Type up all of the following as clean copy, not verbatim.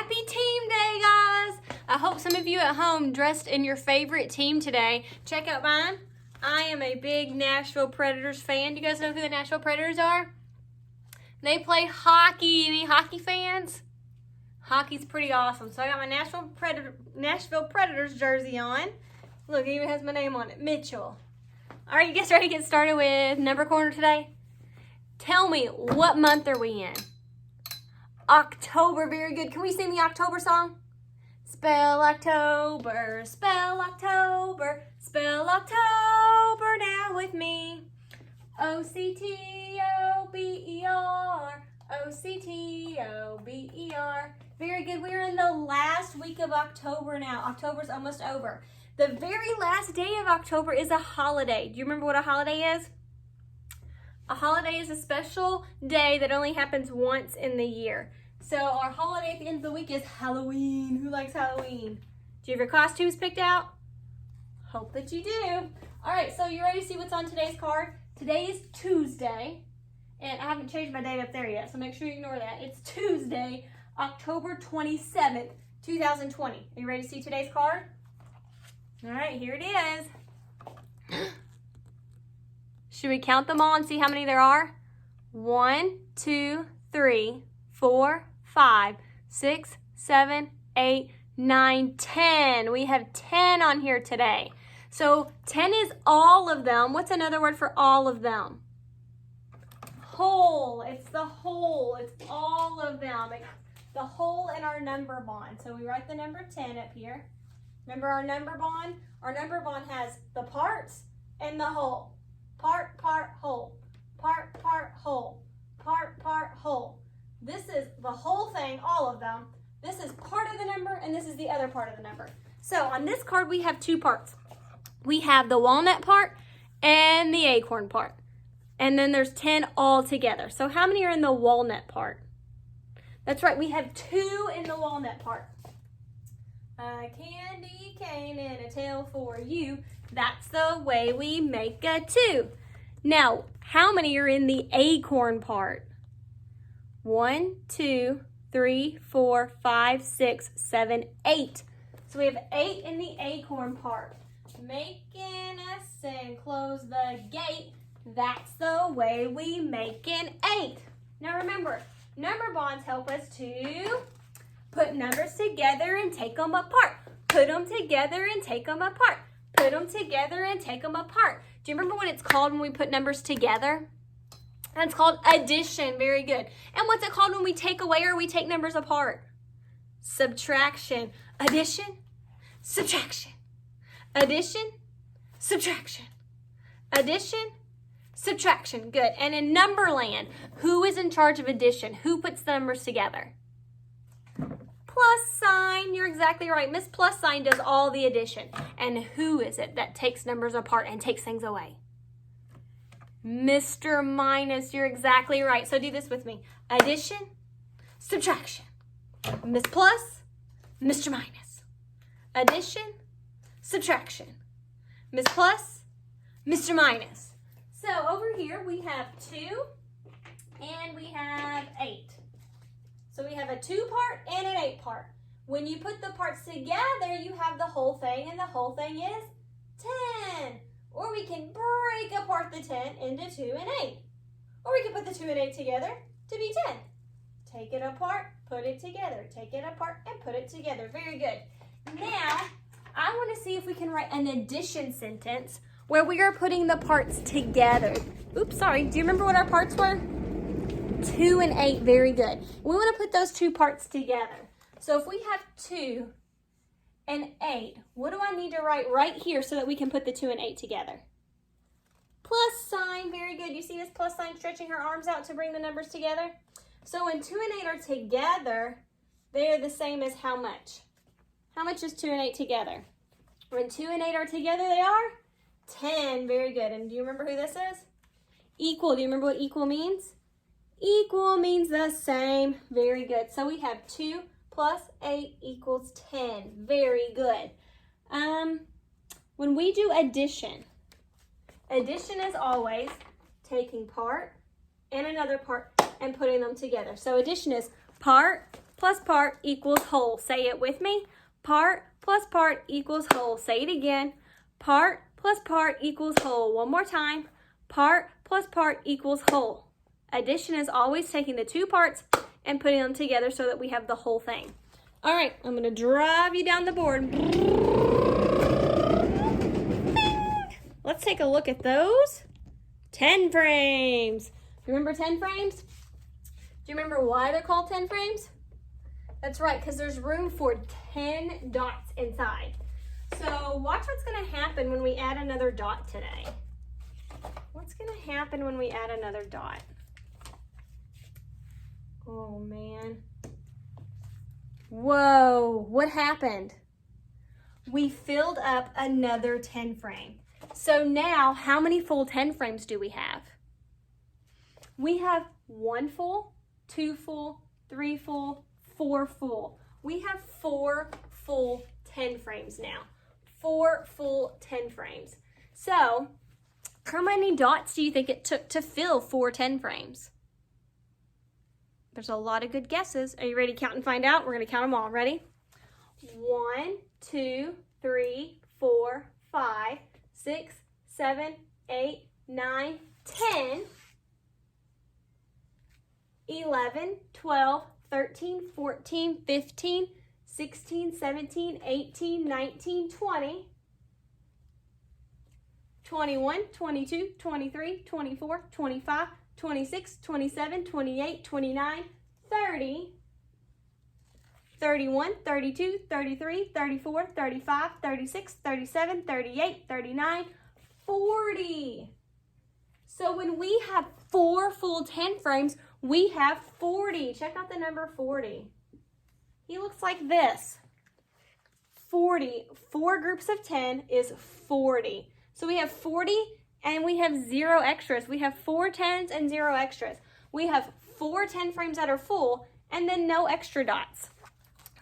Happy Team Day, guys! I hope some of you at home dressed in your favorite team today. Check out mine. I am a big Nashville Predators fan. Do you guys know who the Nashville Predators are? They play hockey. Any hockey fans? Hockey's pretty awesome. So I got my Nashville Predators jersey on. Look, it even has my name on it, Mitchell. All right, you guys ready to get started with number corner today? Tell me, what month are we in? October, very good. Can we sing the October song? Spell October, spell October, spell October now with me. O-C-T-O-B-E-R, O-C-T-O-B-E-R. Very good. We're in the last week of October now. October's almost over. The very last day of October is a holiday. Do you remember what a holiday is? A holiday is a special day that only happens once in the year. So our holiday at the end of the week is Halloween. Who likes Halloween? Do you have your costumes picked out? Hope that you do. All right, so you ready to see what's on today's card? Today is Tuesday, and I haven't changed my date up there yet, so make sure you ignore that. It's Tuesday, October 27th, 2020. Are you ready to see today's card? All right, here it is. Should we count them all and see how many there are? 1, 2, 3, 4, 5, 6, 7, 8, 9, 10. We have 10 on here today. So 10 is all of them. What's another word for all of them? Whole. It's the whole. It's all of them. It's the whole in our number bond. So we write the number 10 up here. Remember our number bond? Our number bond has the parts and the whole. Part, part, whole. Part, part, whole. Part, part, whole. This is the whole thing, all of them. This is part of the number, and this is the other part of the number. So on this card, we have two parts. We have the walnut part and the acorn part. And then there's 10 all together. So how many are in the walnut part? That's right, we have 2 in the walnut part. A candy cane and a tail for you. That's the way we make a 2. Now, how many are in the acorn part? 1, 2, 3, 4, 5, 6, 7, 8. So we have 8 in the acorn part. Making a sin, close the gate. That's the way we make an 8. Now remember, number bonds help us to put numbers together and take them apart. Put them together and take them apart. Put them together and take them apart. Do you remember what it's called when we put numbers together? That's called addition. Very good. And what's it called when we take away or we take numbers apart? Subtraction. Addition, subtraction. Addition, subtraction. Addition, subtraction. Good. And in Numberland, who is in charge of addition? Who puts the numbers together? Plus sign. You're exactly right. Miss Plus Sign does all the addition. And who is it that takes numbers apart and takes things away? Mr. Minus. You're exactly right. So do this with me. Addition, subtraction. Miss Plus, Mr. Minus. Addition, subtraction. Miss Plus, Mr. Minus. So over here we have 2 and we have 8. So we have a 2 part and an 8 part. When you put the parts together, you have the whole thing, and the whole thing is 10. Or we can break apart the 10 into 2 and 8. Or we can put the 2 and 8 together to be 10. Take it apart, put it together. Take it apart and put it together. Very good. Now, I want to see if we can write an addition sentence where we are putting the parts together. Oops, sorry. Do you remember what our parts were? 2 and 8. Very good. We want to put those 2 parts together. So if we have 2 and 8, what do I need to write right here so that we can put the 2 and 8 together? Plus sign. Very good. You see this plus sign stretching her arms out to bring the numbers together? So when 2 and 8 are together, they are the same as how much? How much is 2 and 8 together? When 2 and 8 are together, they are 10. Very good. And do you remember who this is? Equal. Do you remember what equal means? Equal means the same. Very good. So we have 2 plus 8 equals 10. Very good. When we do addition, addition is always taking part and another part and putting them together. So addition is part plus part equals whole. Say it with me. Part plus part equals whole. Say it again. Part plus part equals whole. One more time. Part plus part equals whole. Addition is always taking the two parts and putting them together so that we have the whole thing. All right, I'm going to drive you down the board. Let's take a look at those 10 frames. Remember 10 frames? Do you remember why they're called 10 frames? That's right, because there's room for 10 dots inside. So watch what's going to happen when we add another dot today. What's going to happen when we add another dot? Oh, man. Whoa, what happened? We filled up another 10 frame. So now, how many full 10 frames do we have? We have 1 full, 2 full, 3 full, 4 full. We have 4 full 10 frames now. 4 full 10 frames. So, how many dots do you think it took to fill 4 10 frames? There's a lot of good guesses. Are you ready to count and find out? We're going to count them all. Ready? 1, 2, 3, 4, 5, 6, 7, 8, 9, 10, 11, 12, 13, 14, 15, 16, 17, 18, 19, 20, 21, 22, 23, 24, 25, 26, 27, 28, 29, 30, 31, 32, 33, 34, 35, 36, 37, 38, 39, 40. So when we have 4 full 10 frames, we have 40. Check out the number 40. He looks like this. 40. 4 groups of 10 is 40. So we have 40 and we have 0 extras. We have 4 10s and 0 extras. We have 4 10 frames that are full and then no extra dots.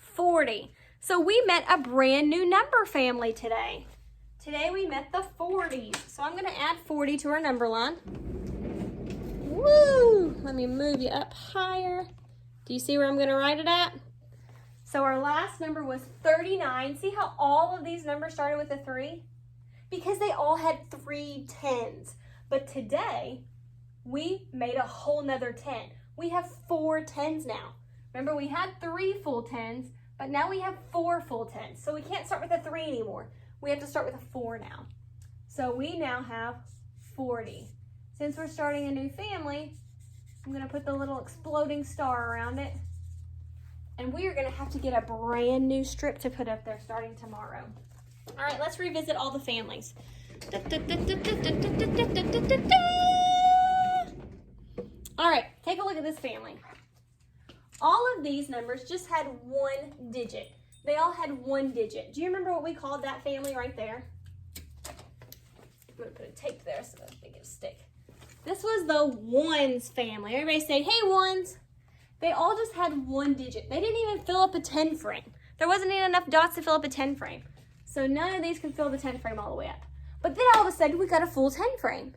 40. So we met a brand new number family today. Today we met the 40s. So I'm going to add 40 to our number line. Woo! Let me move you up higher. Do you see where I'm going to write it at? So our last number was 39. See how all of these numbers started with a 3? Because they all had 3 10s. But today, we made a whole nother 10. We have 4 10s now. Remember, we had 3 full 10s, but now we have 4 full 10s. So we can't start with a 3 anymore. We have to start with a 4 now. So we now have 40. Since we're starting a new family, I'm going to put the little exploding star around it. And we are going to have to get a brand new strip to put up there starting tomorrow. All right, let's revisit all the families. All right, take a look at this family. All of these numbers just had 1 digit. They all had 1 digit. Do you remember what we called that family right there? I'm going to put a tape there so that they can stick. This was the ones family. Everybody say, hey, ones. They all just had 1 digit. They didn't even fill up a 10 frame. There wasn't even enough dots to fill up a 10 frame. So none of these can fill the 10 frame all the way up. But then all of a sudden we got a full 10 frame.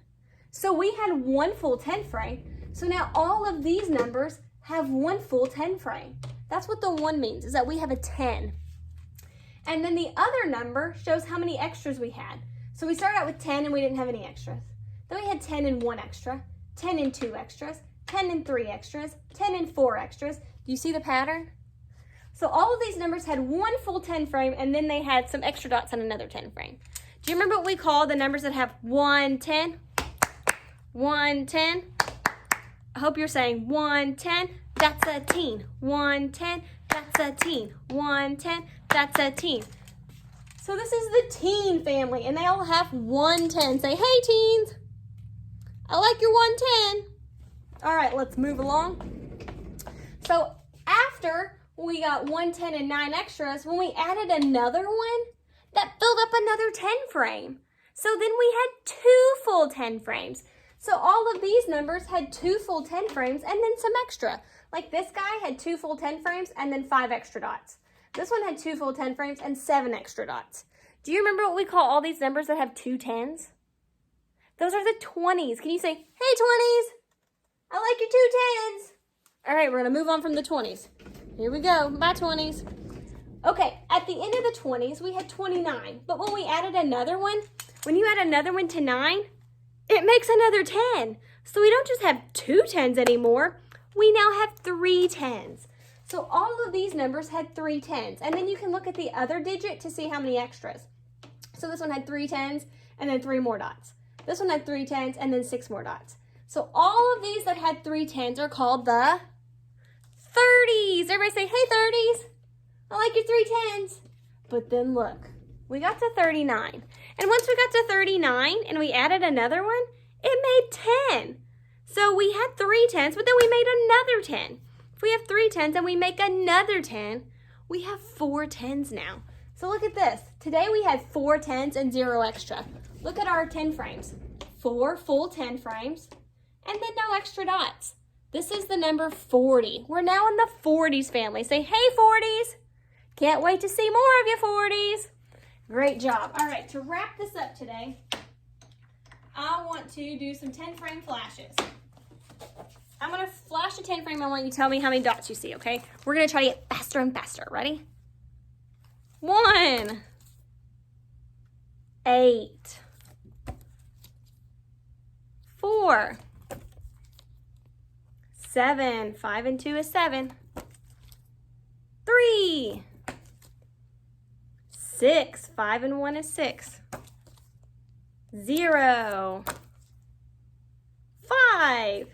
So we had 1 full 10 frame. So now all of these numbers have 1 full 10 frame. That's what the 1 means, is that we have a 10. And then the other number shows how many extras we had. So we started out with 10 and we didn't have any extras. Then we had 10 and 1 extra, 10 and 2 extras, 10 and 3 extras, 10 and 4 extras. Do you see the pattern? So all of these numbers had 1 full 10 frame and then they had some extra dots on another 10 frame. Do you remember what we call the numbers that have 1 10? 1 10? I hope you're saying 1 10, that's a teen. 1 10, that's a teen. 1 10, that's a teen. So this is the teen family and they all have 1 10. Say, hey teens, I like your 1 10. All right, let's move along. So after we got 1 10 and 9 extras, when we added another one, that filled up another 10 frame. So then we had 2 full 10 frames. So all of these numbers had 2 full 10 frames and then some extra. Like this guy had 2 full 10 frames and then 5 extra dots. This one had 2 full 10 frames and 7 extra dots. Do you remember what we call all these numbers that have 2 10s? Those are the 20s. Can you say, hey 20s, I like your 2 10s? All right, we're gonna move on from the 20s. Here we go. Bye, 20s. Okay, at the end of the 20s, we had 29. But when we added another one, when you add another one to 9, it makes another 10. So we don't just have 2 10s anymore. We now have 3 10s. So all of these numbers had 3 10s. And then you can look at the other digit to see how many extras. So this one had 3 10s and then 3 more dots. This one had 3 10s and then 6 more dots. So all of these that had 3 10s are called the 30s. Everybody say, hey, 30s. I like your 3 10s. But then look, we got to 39. And once we got to 39 and we added another one, it made 10. So we had 3 10s, but then we made another 10. If we have 3 10s and we make another 10, we have 4 10s now. So look at this. Today we had 4 10s and 0 extra. Look at our 10 frames. 4 full 10 frames and then no extra dots. This is the number 40. We're now in the 40s family. Say, hey, 40s. Can't wait to see more of you 40s. Great job. All right, to wrap this up today, I want to do some 10 frame flashes. I'm going to flash a 10 frame. I want you to tell me how many dots you see, okay? We're going to try to get faster and faster. Ready? 1, 8, 4, 7, 5 and 2 is 7, 3, 6, 5 and 1 is 6, 0, 5,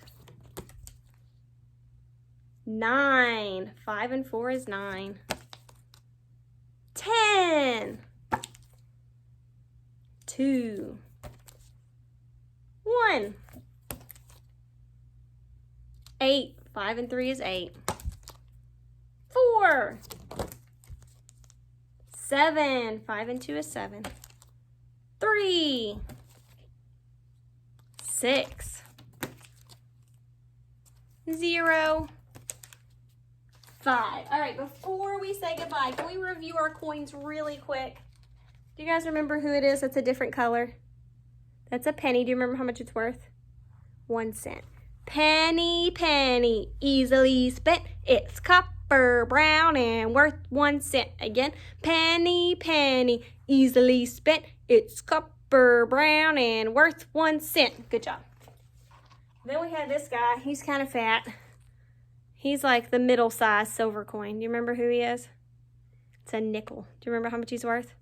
9, 5 and 4 is 9, 10, 2, 1, 8, 5 and 3 is 8, 4, 7, 5 and 2 is 7, 3, 6, 0, 5. All right, before we say goodbye, can we review our coins really quick? Do you guys remember who it is that's a different color? That's a penny. Do you remember how much it's worth? 1 cent. Penny, penny, easily spent. It's copper brown and worth 1 cent. Again, penny, penny, easily spent. It's copper brown and worth 1 cent. Good job. Then we have this guy. He's kind of fat. He's like the middle-sized silver coin. Do you remember who he is? It's a nickel. Do you remember how much he's worth?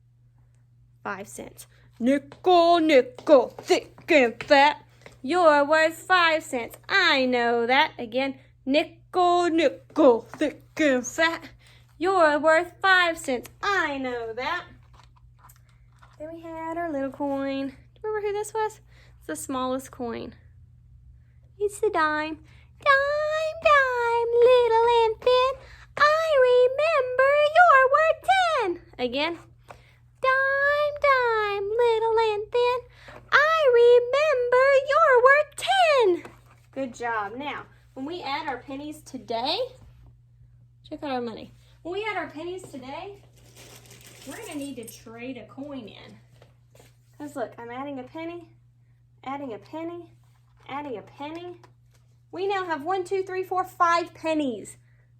5 cents. Nickel, nickel, thick and fat. You're worth 5 cents. I know that. Again, nickel, nickel, thick and fat. You're worth 5 cents. I know that. Then we had our little coin. Do you remember who this was? It's the smallest coin. It's the dime. Dime, dime, little and thin. I remember you're worth 10. Again. Dime, dime, little and thin. I remember you're worth 10. Good job. Now, when we add our pennies today, check out our money. When we add our pennies today, we're going to need to trade a coin in. Because look, I'm adding a penny, adding a penny, adding a penny. We now have 1, 2, 3, 4, 5 pennies.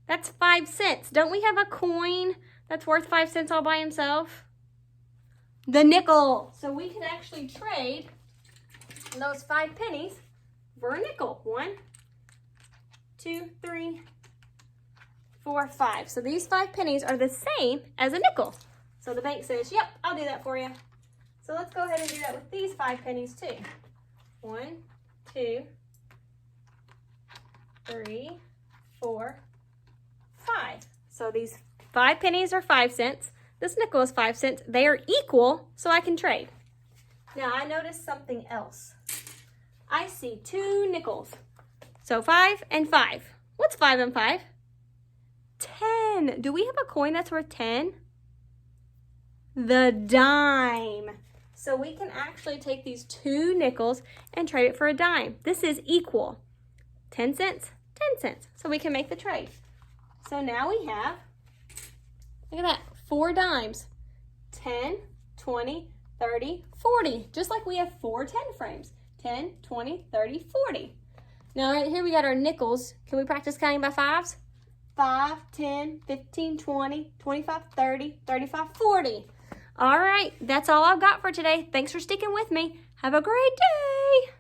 That's 5 cents. Don't we have a coin that's worth 5 cents all by himself? The nickel. So we could actually trade those 5 pennies for a nickel. 1, 2, 3, 4, 5. So these 5 pennies are the same as a nickel. So the bank says, yep, I'll do that for you. So let's go ahead and do that with these 5 pennies too. 1, 2, 3, 4, 5. So these 5 pennies are 5 cents. This nickel is 5 cents. They are equal, so I can trade. Now I noticed something else. I see 2 nickels. So 5 and 5. What's 5 and 5? 10. Do we have a coin that's worth 10? The dime. So we can actually take these 2 nickels and trade it for a dime. This is equal. 10 cents, 10 cents. So we can make the trade. So now we have, look at that, 4 dimes. 10, 20, 30, 40. Just like we have 4 10 frames. 10, 20, 30, 40. Now right here we got our nickels. Can we practice counting by 5s? 5, 10, 15, 20, 25, 30, 35, 40. All right, that's all I've got for today. Thanks for sticking with me. Have a great day.